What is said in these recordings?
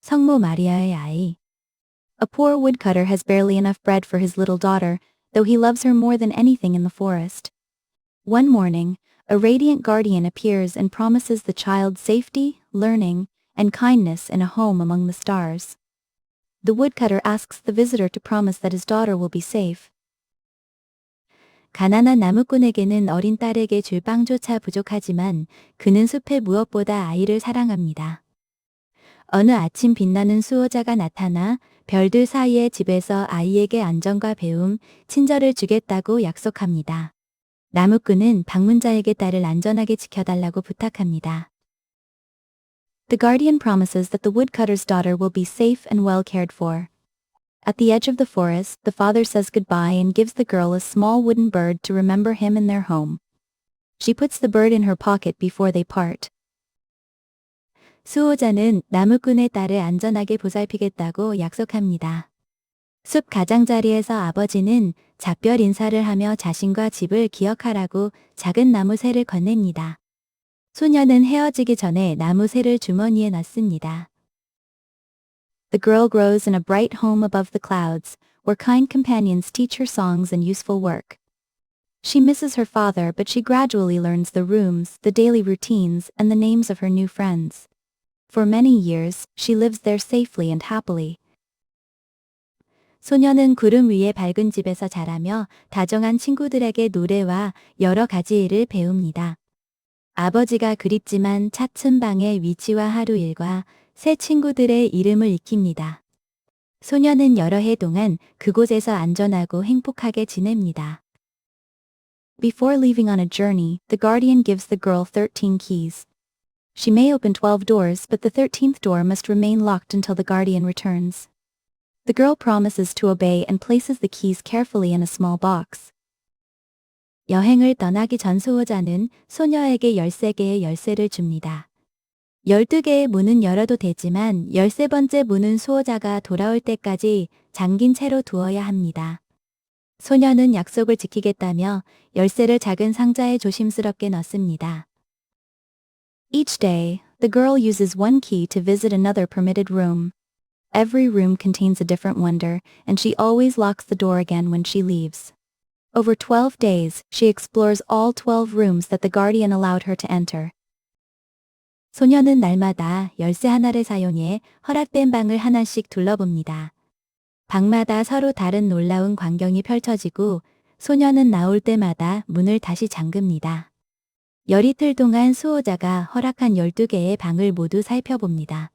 성모 마리아의 아이. A poor woodcutter has barely enough bread for his little daughter, though he loves her more than anything in the forest. One morning, a radiant guardian appears and promises the child safety, learning, and kindness in a home among the stars. The woodcutter asks the visitor to promise that his daughter will be safe. 가난한 나무꾼에게는 어린 딸에게 줄 빵조차 부족하지만 그는 숲에 무엇보다 아이를 사랑합니다. 어느 아침 빛나는 수호자가 나타나 별들 사이의 집에서 아이에게 안정과 배움, 친절을 주겠다고 약속합니다. 나무꾼은 방문자에게 딸을 안전하게 지켜달라고 부탁합니다. The guardian promises that the woodcutter's daughter will be safe and well cared for. At the edge of the forest, the father says goodbye and gives the girl a small wooden bird to remember him and their home. She puts the bird in her pocket before they part. 수호자는 나무꾼의 딸을 안전하게 보살피겠다고 약속합니다. 숲 가장자리에서 아버지는 작별 인사를 하며 자신과 집을 기억하라고 작은 나무 새를 건넵니다. 소녀는 헤어지기 전에 나무 새를 주머니에 넣습니다. The girl grows in a bright home above the clouds, where kind companions teach her songs and useful work. She misses her father, but she gradually learns the rooms, the daily routines, and the names of her new friends. For many years, she lives there safely and happily. 소녀는 구름 위의 밝은 집에서 자라며 다정한 친구들에게 노래와 여러 가지 일을 배웁니다. 아버지가 그립지만 차츰 방의 위치와 하루 일과 새 친구들의 이름을 익힙니다. 소녀는 여러 해 동안 그곳에서 안전하고 행복하게 지냅니다. Before leaving on a journey, the guardian gives the girl 13 keys. She may open 12 doors, but the 13th door must remain locked until the guardian returns. The girl promises to obey and places the keys carefully in a small box. 여행을 떠나기 전 수호자는 소녀에게 13개의 열쇠를 줍니다. 12개의 문은 열어도 되지만 13번째 문은 수호자가 돌아올 때까지 잠긴 채로 두어야 합니다. 소녀는 약속을 지키겠다며 열쇠를 작은 상자에 조심스럽게 넣습니다. Each day, the girl uses one key to visit another permitted room. Every room contains a different wonder, and she always locks the door again when she leaves. Over 12 days, she explores all 12 rooms that the guardian allowed her to enter. 소녀는 날마다 열쇠 하나를 사용해 허락된 방을 하나씩 둘러봅니다. 방마다 서로 다른 놀라운 광경이 펼쳐지고 소녀는 나올 때마다 문을 다시 잠급니다. 열이틀 동안 수호자가 허락한 12개의 방을 모두 살펴봅니다.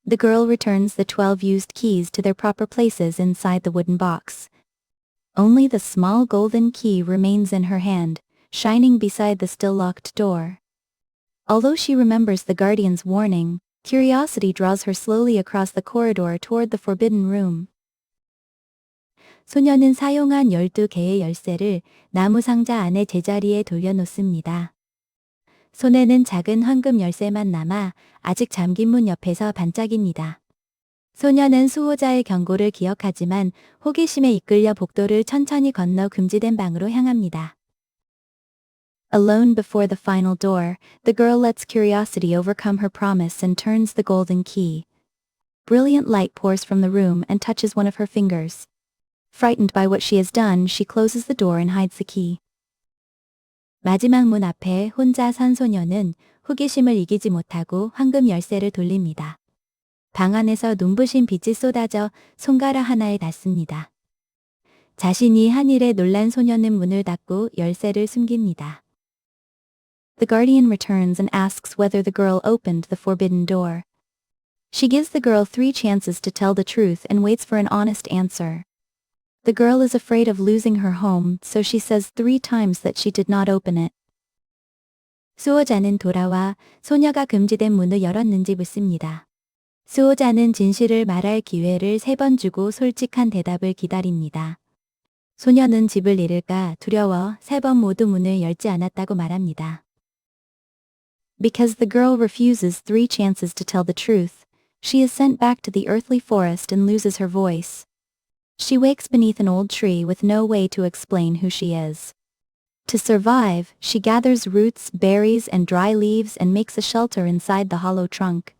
The girl returns the 12 used keys to their proper places inside the wooden box. Only the small golden key remains in her hand, shining beside the still locked door. Although she remembers the guardian's warning, curiosity draws her slowly across the corridor toward the forbidden room. 소녀는 사용한 12개의 열쇠를 나무 상자 안에 제자리에 돌려놓습니다. 손에는 작은 황금 열쇠만 남아 아직 잠긴 문 옆에서 반짝입니다. 소녀는 수호자의 경고를 기억하지만 호기심에 이끌려 복도를 천천히 건너 금지된 방으로 향합니다. Alone before the final door, the girl lets curiosity overcome her promise and turns the golden key. Brilliant light pours from the room and touches one of her fingers. Frightened by what she has done, she closes the door and hides the key. 마지막 문 앞에 혼자 선 소녀는 호기심을 이기지 못하고 황금 열쇠를 돌립니다. 방 안에서 눈부신 빛이 쏟아져 손가락 하나에 닿습니다. 자신이 한 일에 놀란 소녀는 문을 닫고 열쇠를 숨깁니다. The guardian returns and asks whether the girl opened the forbidden door. She gives the girl 3 chances to tell the truth and waits for an honest answer. The girl is afraid of losing her home, so she says 3 times that she did not open it. 수호자는 돌아와 소녀가 금지된 문을 열었는지 묻습니다. 수호자는 진실을 말할 기회를 3번 주고 솔직한 대답을 기다립니다. 소녀는 집을 잃을까 두려워 3번 모두 문을 열지 않았다고 말합니다. Because the girl refuses 3 chances to tell the truth, she is sent back to the earthly forest and loses her voice. She wakes beneath an old tree with no way to explain who she is. To survive, she gathers roots, berries, and dry leaves and makes a shelter inside the hollow trunk.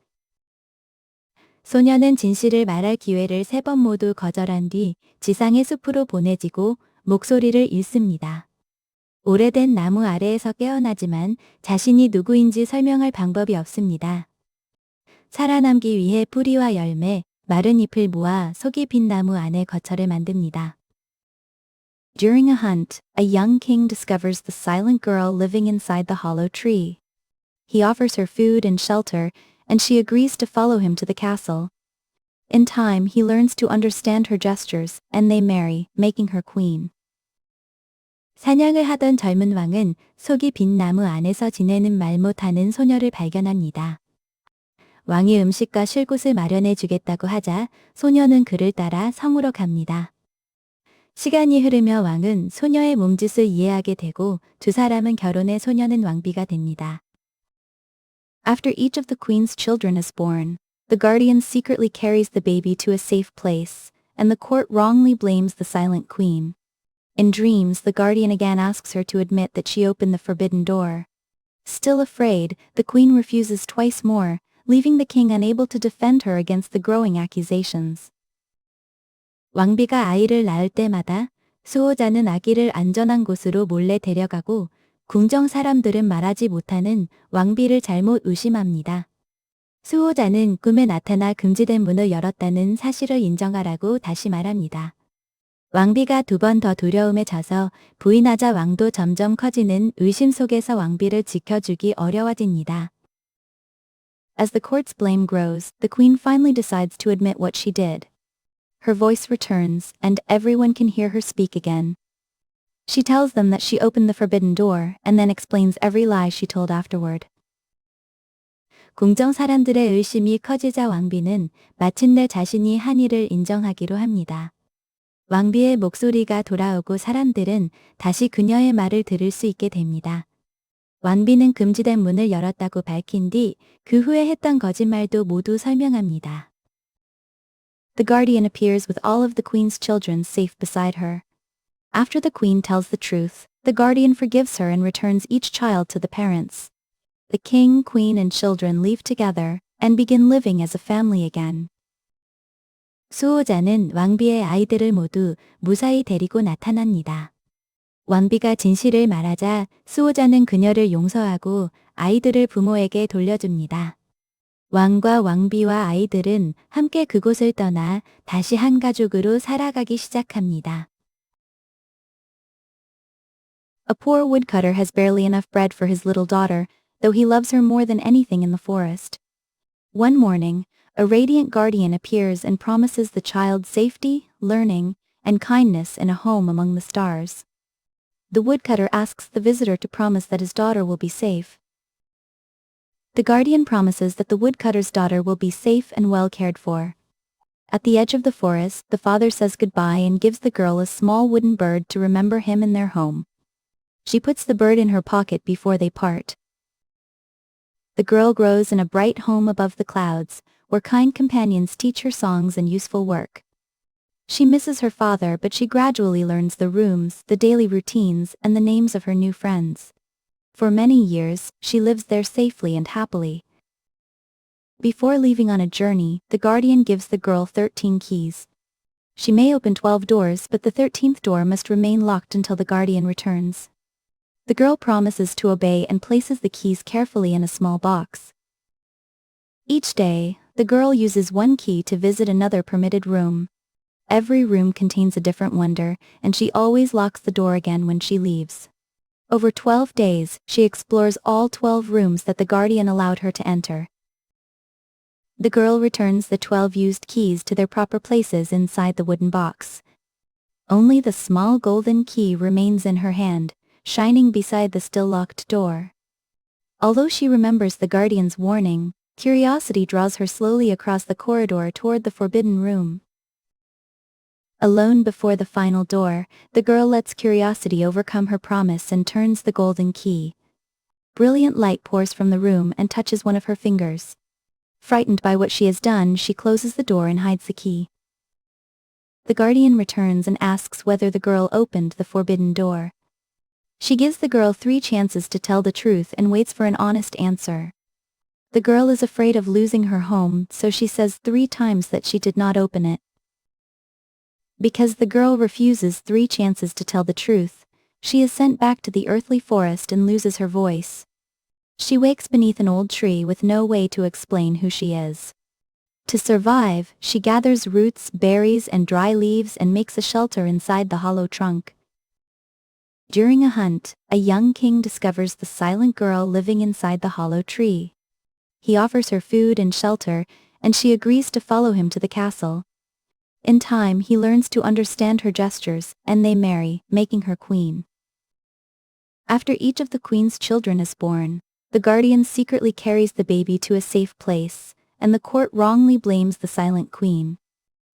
소녀는 진실을 말할 기회를 3번 모두 거절한 뒤 지상의 숲으로 보내지고 목소리를 잃습니다. 오래된 나무 아래에서 깨어나지만 자신이 누구인지 설명할 방법이 없습니다. 살아남기 위해 뿌리와 열매, 마른 잎을 모아 속이 빈 나무 안에 거처를 만듭니다. During a hunt, a young king discovers the silent girl living inside the hollow tree. He offers her food and shelter, and she agrees to follow him to the castle. In time, he learns to understand her gestures, and they marry, making her queen. 사냥을 하던 젊은 왕은 속이 빈 나무 안에서 지내는 말 못하는 소녀를 발견합니다. 왕이 음식과 쉴 곳을 마련해 주겠다고 하자 소녀는 그를 따라 성으로 갑니다. 시간이 흐르며 왕은 소녀의 몸짓을 이해하게 되고 두 사람은 결혼해 소녀는 왕비가 됩니다. After each of the queen's children is born, the guardian secretly carries the baby to a safe place, and the court wrongly blames the silent queen. In dreams, the guardian again asks her to admit that she opened the forbidden door. Still afraid, the queen refuses twice more, leaving the king unable to defend her against the growing accusations. 왕비가 아이를 낳을 때마다 수호자는 아기를 안전한 곳으로 몰래 데려가고 궁정 사람들은 말하지 못하는 왕비를 잘못 의심합니다. 수호자는 꿈에 나타나 금지된 문을 열었다는 사실을 인정하라고 다시 말합니다. 왕비가 2번 더 두려움에 져서 부인하자 왕도 점점 커지는 의심 속에서 왕비를 지켜주기 어려워집니다. As the court's blame grows, the queen finally decides to admit what she did. Her voice returns, and everyone can hear her speak again. She tells them that she opened the forbidden door, and then explains every lie she told afterward. 궁정 사람들의 의심이 커지자 왕비는 마침내 자신이 한 일을 인정하기로 합니다. 왕비의 목소리가 돌아오고 사람들은 다시 그녀의 말을 들을 수 있게 됩니다. 왕비는 금지된 문을 열었다고 밝힌 뒤 그 후에 했던 거짓말도 모두 설명합니다. The guardian appears with all of the queen's children safe beside her. After the queen tells the truth, the guardian forgives her and returns each child to the parents. The king, queen, and children leave together and begin living as a family again. 수호자는 왕비의 아이들을 모두 무사히 데리고 나타납니다. 왕비가 진실을 말하자 수호자는 그녀를 용서하고 아이들을 부모에게 돌려줍니다. 왕과 왕비와 아이들은 함께 그곳을 떠나 다시 한 가족으로 살아가기 시작합니다. A poor woodcutter has barely enough bread for his little daughter, though he loves her more than anything in the forest. One morning, a radiant guardian appears and promises the child safety, learning, and kindness in a home among the stars. The woodcutter asks the visitor to promise that his daughter will be safe. The guardian promises that the woodcutter's daughter will be safe and well cared for. At the edge of the forest, the father says goodbye and gives the girl a small wooden bird to remember him and their home. She puts the bird in her pocket before they part. The girl grows in a bright home above the clouds, where kind companions teach her songs and useful work. She misses her father, but she gradually learns the rooms, the daily routines, and the names of her new friends. For many years, she lives there safely and happily. Before leaving on a journey, the guardian gives the girl 13 keys. She may open 12 doors, but the 13th door must remain locked until the guardian returns. The girl promises to obey and places the keys carefully in a small box. Each day, the girl uses one key to visit another permitted room. Every room contains a different wonder, and she always locks the door again when she leaves. Over 12 days, she explores all 12 rooms that the guardian allowed her to enter. The girl returns the 12 used keys to their proper places inside the wooden box. Only the small golden key remains in her hand, shining beside the still locked door. Although she remembers the guardian's warning, curiosity draws her slowly across the corridor toward the forbidden room. Alone before the final door, the girl lets curiosity overcome her promise and turns the golden key. Brilliant light pours from the room and touches one of her fingers. Frightened by what she has done, she closes the door and hides the key. The guardian returns and asks whether the girl opened the forbidden door. She gives the girl 3 chances to tell the truth and waits for an honest answer. The girl is afraid of losing her home, so she says 3 times that she did not open it. Because the girl refuses 3 chances to tell the truth, she is sent back to the earthly forest and loses her voice. She wakes beneath an old tree with no way to explain who she is. To survive, she gathers roots, berries, and dry leaves and makes a shelter inside the hollow trunk. During a hunt, a young king discovers the silent girl living inside the hollow tree. He offers her food and shelter, and she agrees to follow him to the castle. In time, he learns to understand her gestures, and they marry, making her queen. After each of the queen's children is born, the guardian secretly carries the baby to a safe place, and the court wrongly blames the silent queen.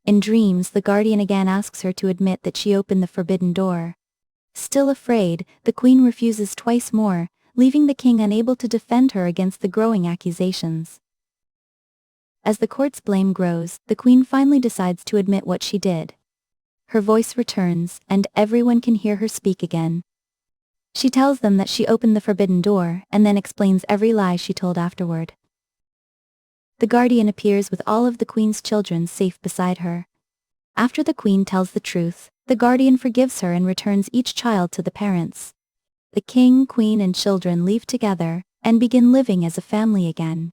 In dreams, the guardian again asks her to admit that she opened the forbidden door. Still afraid, the queen refuses twice more, leaving the king unable to defend her against the growing accusations. As the court's blame grows, the queen finally decides to admit what she did. Her voice returns, and everyone can hear her speak again. She tells them that she opened the forbidden door, and then explains every lie she told afterward. The guardian appears with all of the queen's children safe beside her. After the queen tells the truth, the guardian forgives her and returns each child to the parents. The king, queen, and children leave together, and begin living as a family again.